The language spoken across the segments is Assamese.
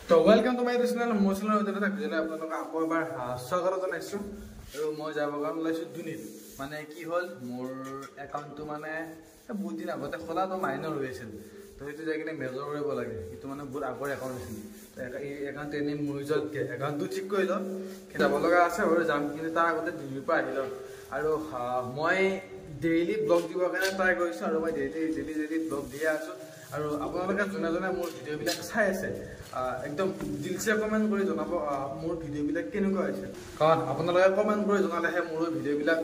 তো ওয়েলকাম টু মাই চেনেল মোচনৰ ভিতৰত থাকিলে আপোনালোকক আকৌ এবাৰ স্বাগত জনাইছোঁ আৰু মই যাব কাৰণ ওলাইছোঁ দুনিত মানে কি হ'ল মোৰ একাউণ্টটো মানে বহুত দিন আগতে খোলাটো মাইনৰ হৈ আছিল তো সেইটো যাই কিনে মেজৰ কৰিব লাগে সেইটো মানে বহুত আগৰ একাউণ্ট আছিল এই একাউণ্ট এনেই মোৰ যোৱাতকৈ একাউণ্টটো ঠিক কৰি লওঁ যাব লগা আছে আৰু যাম কিন্তু তাৰ আগতে দিল্লীৰ পৰা আহি লওঁ আৰু মই ডেইলি ব্লগ দিবৰ কাৰণে ট্ৰাই কৰিছোঁ আৰু মই ডেইলি ব্লগ দিয়ে আছোঁ আৰু আপোনালোকে যোনে যোনে মোৰ ভিডিঅ'বিলাক চাই আছে একদম দিলছে কমেণ্ট কৰি জনাব মোৰ ভিডিঅ'বিলাক কেনেকুৱা হৈছে কাৰণ আপোনালোকে কমেণ্ট কৰি জনালেহে মোৰ ভিডিঅ'বিলাক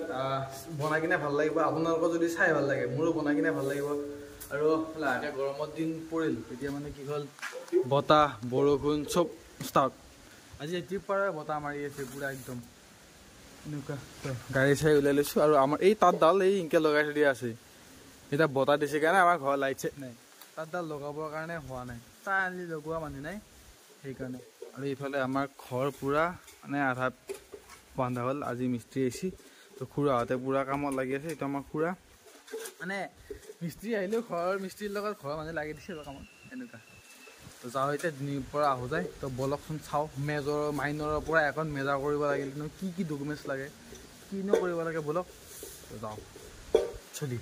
বনাই কিনে ভাল লাগিব আপোনালোকৰ যদি চাই ভাল লাগে মোৰো বনাই কিনে ভাল লাগিব আৰু লাহে গৰমৰ দিন পৰিল এতিয়া মানে কি হ'ল বতাহ বৰষুণ চব ষ্টাৰ্ট আজি এতিয়াৰ পৰা বতাহ মাৰি আছে পুৰা একদম এনেকুৱা গাড়ী চাই ওলাই লৈছোঁ আৰু আমাৰ এই তাঁতডাল এই ইনকে লগাই থৈ দিয়া আছে এতিয়া বতাহ দিছে কাৰণে আমাৰ ঘৰত লাইট চাইট নাই তাঁতডাল লগাবৰ কাৰণে হোৱা নাই তাই আনি লগোৱা মানুহ নাই সেইকাৰণে আৰু এইফালে আমাৰ ঘৰ পূৰা মানে আধা বান্ধা হ'ল আজি মিস্ত্ৰী আহিছে তো খুৰাহঁতে পূৰা কামত লাগি আছে এইটো আমাৰ খুৰা মানে মিস্ত্ৰী আহিলেও ঘৰৰ মিস্ত্ৰীৰ লগত ঘৰৰ মানুহে লাগি দিছে কামত এনেকুৱা তো যাওঁ এতিয়া দিনৰ পৰা আহোঁ যায় তো বলকচোন চাওঁ মেজৰ মাইনৰৰ পৰা এখন মেজৰ কৰিব লাগিলে কি ডকুমেণ্টছ লাগে কিনো কৰিব লাগে বলক তো যাওঁ চলি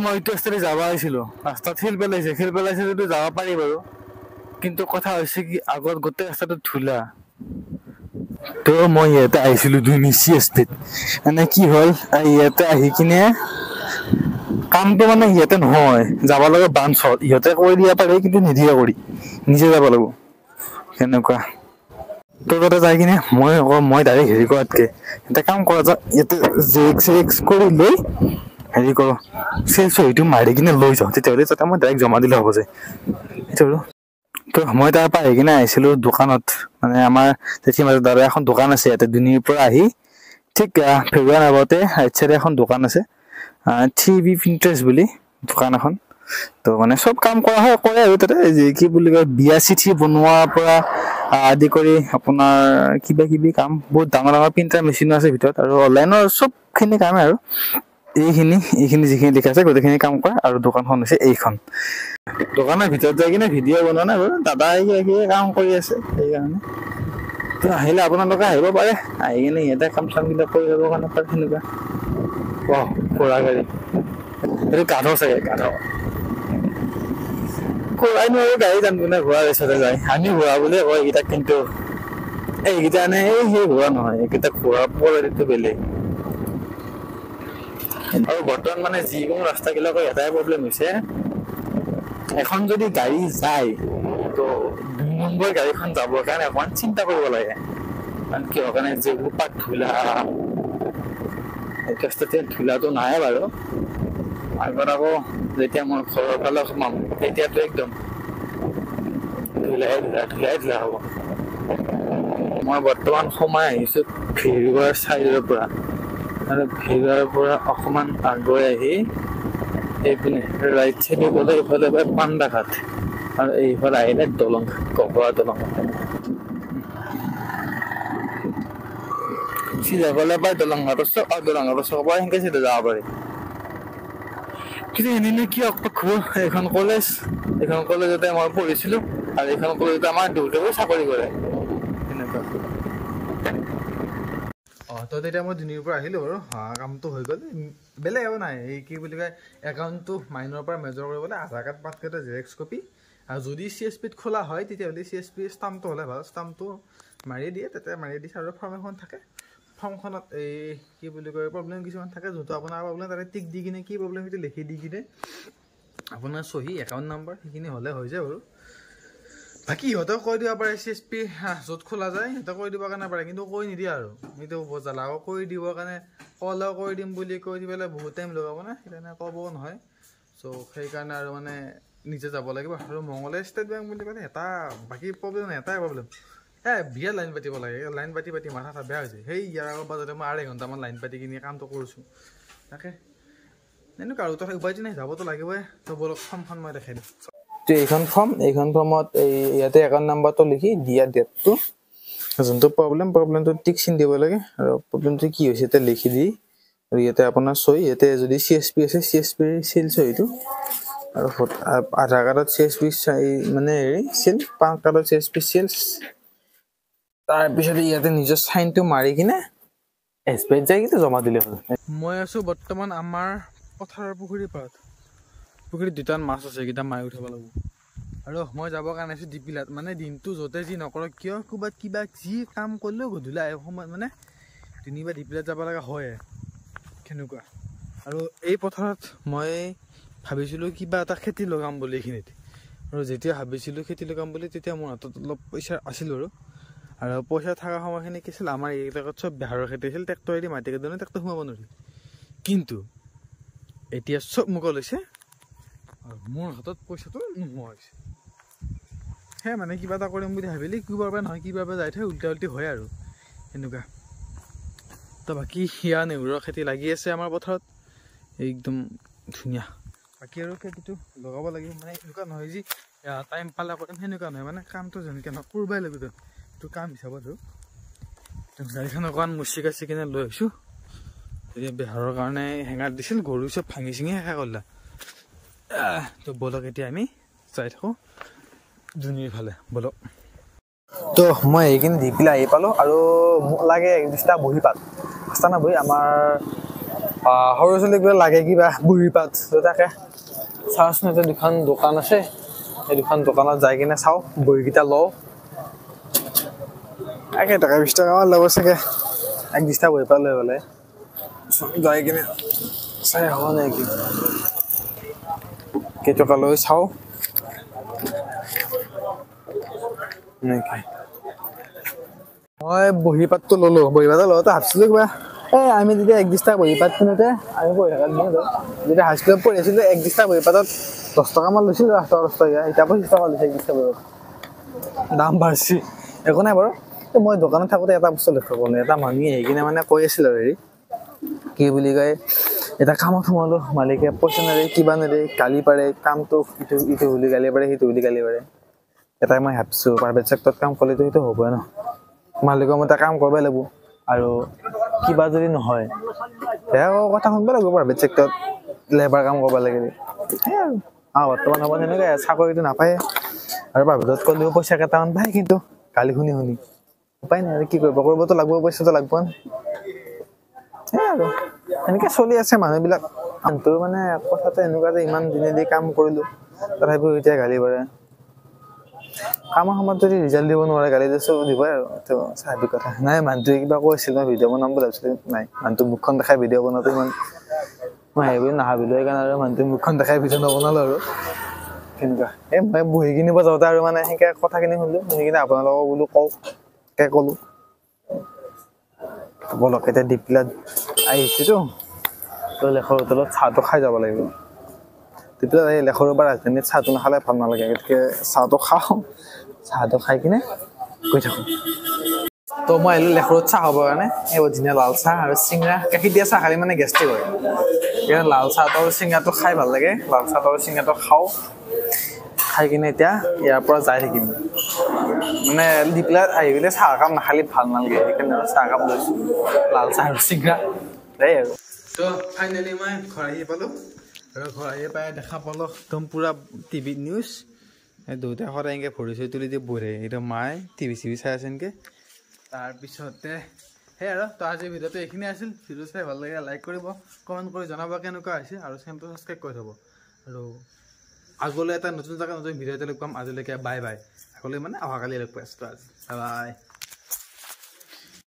মই এইটো ৰাস্তাতে যাব আহিছিলোঁ ৰাস্তাত শিল পেলাইছে যদি যাব পাৰি বাৰু কিন্তু কথা হৈছে কি আগত গোটেই ৰাস্তাটো ধূলা তো মই ইয়াতে আহিছিলোঁ 2 CSPত মানে কি হ'ল ইয়াতে আহি কিনে কামটো মানে ইয়াতে নহয় যাব লাগে ব্ৰাঞ্চত ইহঁতে কৰি দিব পাৰে কিন্তু নিদিয়ে কৰি নিজে যাব লাগিব সেনেকুৱা তো তাতে যাই কিনে মই ডাইৰেক্ট হেৰি কৰাতকৈ এটা কাম কৰা যাওক ইয়াতে জেক্স কৰি লৈ হেৰি কৰোঁ সেইটো মাৰি কিনে লৈ যাওঁ তেতিয়াহ'লে তাতে মই ডাইৰেক্ট জমা দিলে হ'ব যে সেইটো তো মই তাৰ পৰা আহি কিনে আহিছিলোঁ দোকানত মানে আমাৰ তেতিয়াৰ মাজত দাদা এখন দোকান আছে ইয়াতে দুনিৰ পৰা আহি ঠিক ফেব্ৰুৱাৰী আগতে ৰাইট চাইডে এখন দোকান আছে 3B Pinterest বুলি দোকান এখন তো মানে চব কাম কৰা হয় কৰে আৰু তাতে কি বুলি কয় বিয়া চিঠি বনোৱাৰ পৰা আদি কৰি আপোনাৰ কিবা কিবি কাম বহুত ডাঙৰ প্ৰিণ্টাৰ মেচিনো আছে ভিতৰত আৰু অনলাইনৰ চবখিনি কামে আৰু এইখিনি যিখিনি লিখা আছে গোটেইখিনি কাম কৰা আৰু দোকানখন হৈছে এইখন দোকানৰ ভিতৰত যাই কিনে ভিডিঅ' বনোৱা নাই বাৰু দাদা আহি কাম কৰি আছে সেইকাৰণে তো আহিলে আপোনালোকে আহিব পাৰে আহি কিনে ইয়াতে কাম চামবিলাক কৰি যাবৰ কাৰণে পাৰে সেনেকুৱা ঘোঁৰা গাড়ী এইটো গাধ চাগে গাধ ঘোঁৰাইনো আৰু গাড়ী জানো নে ঘোঁৰা ৰেচতে যায় আমি ঘোঁৰা বুলিয়ে কয় এইকেইটাক কিন্তু এইকেইটা নে সেই ঘোঁৰা নহয় এইকেইটা ঘোঁৰা প্ৰজাতিটো বেলেগ আৰু বৰ্তমান মানে যিকোনো ৰাস্তাবিলাকৰ এটাই প্ৰব্লেম হৈছে এখন যদি গাড়ী যায় তো 2 নম্বৰ গাড়ীখন যাবৰ কাৰণে অকণমান চিন্তা কৰিব লাগে কাৰণ কিহৰ কাৰণে যিবোৰ পাত ধূলা ৰাস্তাতে ধূলাটো নাই বাৰু আগত আকৌ যেতিয়া মই ঘৰৰ ফালে সোমাম তেতিয়াতো একদম ধূলা হ'ব মই বৰ্তমান সোমাই আহিছোঁ ভিৰগড় চাইডৰ পৰা আৰু ভিৰগড়ৰ পৰা অকণমান আগুৱাই আহি এইপিনে ৰাইট চাইডে গ'লে এইফালে পাণ্ডাঘাট আৰু এইফালে আহিলে দলং ককৰা দলং চিধা গ'লে পায় দলংঘাটৰ চক আৰু দলংঘাটৰ চকৰ পৰা সেনেকৈ চিধা যাব পাৰি কিন্তু এনেই কি এইখন কলেজতে মই পঢ়িছিলোঁ আৰু এইখন কলেজতে আমাৰ দেউতাও চাকৰি কৰে সেনেকুৱা তো তেতিয়া মই দিনৰ পৰা আহিলোঁ বাৰু কামটো হৈ গ'ল বেলেগ একো নাই এই কি বুলি কয় একাউণ্টটো মাইনৰ পৰা মেজৰ কৰিবলৈ আধাৰ কাৰ্ড পাছকেইটা জেৰক্স কপি আৰু যদি CSPত খোলা হয় তেতিয়াহ'লে CSP ষ্টাম্পটো হ'লে ভাল ষ্টাম্পটো মাৰি দিয়ে তাতে মাৰি দিছে আৰু ফৰ্ম এখন থাকে ফৰ্মখনত এই কি বুলি কয় প্ৰব্লেম কিছুমান থাকে যোনটো আপোনাৰ প্ৰব্লেম তাতে টিক দি কিনে কি প্ৰব্লেম সেইটো লিখি দি কিনে আপোনাৰ চহী একাউণ্ট নাম্বাৰ সেইখিনি হ'লে হৈ যায় বাৰু বাকী ইহঁতেও কৈ দিব পাৰে CSP য'ত খোলা যায় সিহঁতে কৈ দিবৰ কাৰণে পাৰে কিন্তু কৈ নিদিয়ে আৰু সেইটো বজালা আকৌ কৈ দিবৰ কাৰণে ক'লেও কৈ দিম বুলি কৈ দি পেলাই বহুত টাইম লগাব না সেইকাৰণে ক'বও নহয় চ' সেইকাৰণে আৰু মানে নিজে যাব লাগিব আৰু মংগলদৈ ষ্টেট বেংক বুলি ক'লে এটা বাকী প্ৰব্লেম নাই এটাই প্ৰব্লেম বিৰাট লাইন পাতিব লাগে লাইন পাতি মাথা চাথা বেয়া হৈছে সেই ইয়াৰ আগৰ বাজতে মই 2.5 ঘণ্টামান লাইন পাতি কিনি কামটো কৰিছোঁ তাকে এনেকুৱা আৰু তথাপি উপায়টো নাই যাবতো লাগিবই তো বলক ফৰ্মখন মই দেখাই দিম তো এইখন ফৰ্মত ইয়াতে একাউণ্ট নাম্বাৰটো লিখি দিয়া ডেটটো যোনটো প্ৰব্লেমটো টিক চিন দিব লাগে আৰু প্ৰব্লেমটো কি হৈছে এটা লিখি দি আৰু ইয়াতে আপোনাৰ চই ইয়াতে যদি CSP আছে CSP সেলছ হয়তো আৰু আধাৰ কাৰ্ডত CSP মানে সেল পান কাৰ্ডত CSP সেলছ তাৰ পিছত ইয়াতে নিজৰ সাইনটো মাৰি কিনে SBI যাই কিনে জমা দিলে হ'ল মই আছো বৰ্তমান আমাৰ পথাৰৰ পুখুৰীৰ পাৰত পুখুৰীত দুটান মাছ আছে কিটা মাৰি উঠাব লাগিব আৰু মই যাব কাৰণে আছো ডিপিলাত মানে দিনটো যতে যি নকৰক কিয় কুবাত কিবা যি কাম কৰিলেও গধূলি আহে সময়ত মানে তিনিবাৰ ডিপিলাত যাব লগা হয় কেনেকুৱা আৰু এই পথাৰত মই ভাবিছিলোঁ কিবা এটা খেতি লগাম বুলি এইখিনিত আৰু যেতিয়া ভাবিছিলোঁ খেতি লগাম বুলি তেতিয়া মোৰ হাতত অলপ পইচা আছিল আৰু পইচা থকা সময়খিনি কি আছিল আমাৰ এইবিলাকত চব বেহাৰৰ খেতি আছিল ট্ৰেক্টৰেদি মাটি কাটিলে ট্ৰেক্টৰ সোমাব নোৱাৰি কিন্তু এতিয়া চব মুকল হৈছে আৰু মোৰ হাতত পইচাটো নোহোৱা হৈছে সেই মানে কিবা এটা কৰিম বুলি ভাবিলে কিবাৰ পৰা নহয় কিবাৰ পৰা যাই থৈ উল্টি হয় আৰু এনেকুৱা তো বাকী সিয়া নেহুৰৰ খেতি লাগি আছে আমাৰ পথাৰত একদম ধুনীয়া বাকী আৰু খেতিটো লগাব লাগিব মানে এনেকুৱা নহয় যে টাইম পালে কৰিম সেনেকুৱা নহয় মানে কামটো যেনেকৈ নহয় কৰিবই লাগিব তো কাম হিচাপত গাড়ীখন অকণমান মুচি কাচি কিনে লৈ আহিছোঁ এতিয়া বেহাৰৰ কাৰণে হেঙাৰ দিছিল গৰু চব ভাঙি চিঙি শেষ কৰিলা তো বলক এতিয়া আমি যাই থাকোঁ জুনিৰ ফালে বলক তো মই এইখিনি দি পেলাই আহি পালোঁ আৰু মোক লাগে একদিষ্টা বহী পাত আস্তানা বহী আমাৰ সৰু ছোৱালীক লাগে কিবা বুঢ়ী পাত তো তাকে চাওঁচোন এতিয়া দুখন দোকান আছে সেই দুখন দোকানত যাই কিনে চাওঁ বহীকেইটা লওঁ তাকে টকা 20 টকামান ল'ব চাগে একদিষ্টা বহী পাত লৈ পেলাই যাই কিনে চাই হোৱা নাই কি কেইটকা লৈ চাওঁ মই বহী পাতটো ললোঁ বহী পাতটো লওঁতে ভাবিছিলোঁ কিবা আমি যেতিয়া একদিষ্টা বহী পাত কিনোতে আমি পঢ়ি থকাত যেতিয়া হাইস্কুলত পঢ়ি আছিলোঁ একদিষ্টা বহী পাতত 10 টকামান লৈছিলোঁ 10 টকা এতিয়া 25 টকা লৈছে একদিষ্টা বহী পাত দাম বাঢ়ছি একো নাই বাৰু মই দোকানত থাকোঁতে এটা বস্তু লক্ষ্য কৰিলোঁ এটা মানুহে আহি কিনে মানে কৈ আছিল আৰু হেৰি কি বুলি কয় এটা কামত সোমালোঁ মালিকে পইচা নেৰে কিবা নেৰে গালি পাৰে কামটো ইটো বুলি গালি পাৰে সিটো বুলি গালি পাৰে এটাই মই ভাবিছোঁ প্ৰাইভেট চেক্টৰত কাম কৰিলেতো সেইটো হ'বই ন মালিকৰ মতে কাম কৰিবই লাগিব আৰু কিবা যদি নহয় সেয়া কথা শুনিব লাগিব প্ৰাইভেট চেক্টৰত লেবাৰ কাম কৰিব লাগিলে সেই আৰু বৰ্তমান সময়ত সেনেকৈ চাকৰিটো নাপায় আৰু প্ৰাইভেটত কৰিলেও পইচা কেইটামান পায় কিন্তু গালি শুনি উপায় নাই আৰু কি কৰিবতো লাগিব পইচাটো লাগিব সেই আৰু এনেকৈ চলি আছে মানুহবিলাক মানুহটো মানে কথাটো এনেকুৱা যে ইমান দিনেদি কাম কৰিলোঁ তথাপিও এতিয়া গালি পাৰে কামৰ সময়ত যদি ৰিজাল্ট দিব নোৱাৰে গালি দিবই আৰু এইটো স্বাভাৱিক কথা নাই মানুহটোৱে কিবা কৈছিল মই ভিডিঅ' বনাম বুলি ভাবিছিলোঁ নাই মানুহটো মুখখন দেখাই ভিডিঅ' বনোৱাটো ইমান মই হেৰি নাভাবিলোঁ সেইকাৰণে আৰু মানুহটোৱে মুখখন দেখাই ভিডিঅ' নবনালোঁ আৰু তেনেকুৱা মই বহি কিনিব যাওঁতে আৰু মানে সেনেকৈ কথাখিনি শুনিলোঁ শুনি কিনে আপোনালোকক বোলো কওঁ তাকে ক'লোঁ বলক এতিয়া ডিপিলাত আহিছোঁতো তো লেখৰ হোটেলত চাহটো খাই যাব লাগিব ডিপিলাত আহি লেখৰৰ পৰা ৰাজধানীত চাহটো নাখালে ভাল নালাগে গতিকে চাহটো খাওঁ চাহটো খাই কিনে গৈ থাকোঁ তো মই আহিলোঁ লেখৰত চাহ খাবৰ কাৰণে এইবোৰ ধুনীয়া লাল চাহ আৰু চিঙৰা গাখীৰ দিয়া চাহ খালে মানে গেষ্ট্ৰিক হয় সেইকাৰণে লাল চাহটো আৰু চিঙৰাটো খাই ভাল লাগে লাল চাহটো আৰু চিঙৰাটো খাওঁ খাই কিনে এতিয়া ইয়াৰ পৰা যাই থাকিম মানে ডিপিলাত আহি পেলাই চাহ কাপ নাখালে ভাল নালাগে সেইকাৰণে চাহ কাপ লৈছোঁ লাল চাহ আৰু চিঙৰা দেই আৰু তো ফাইনেলি মই ঘৰ আহি পালোঁ আৰু ঘৰ আহি পাই দেখা পালোঁ একদম পূৰা টিভিত নিউজ দেউতাই সদায় এনেকৈ ভৰি চৰি তুলি দি বহি একদম মায়ে টিভি চাই আছে এনেকৈ তাৰপিছতে সেই আৰু তো আজিৰ ভিডিঅ'টো এইখিনি আছিল ভিডিঅ' চাই ভাল লাগে লাইক কৰিব কমেণ্ট কৰি জনাব কেনেকুৱা হৈছে আৰু চেনেলটো ছাবস্ক্ৰাইব কৰি থ'ব আৰু আগলৈ এটা নতুন জেগা নতুন ভিডিঅ' এটা লগ পাম আজিলৈকে বাই বাই আগলৈ মানে অহাকালি লগ পাই আছোঁ বাই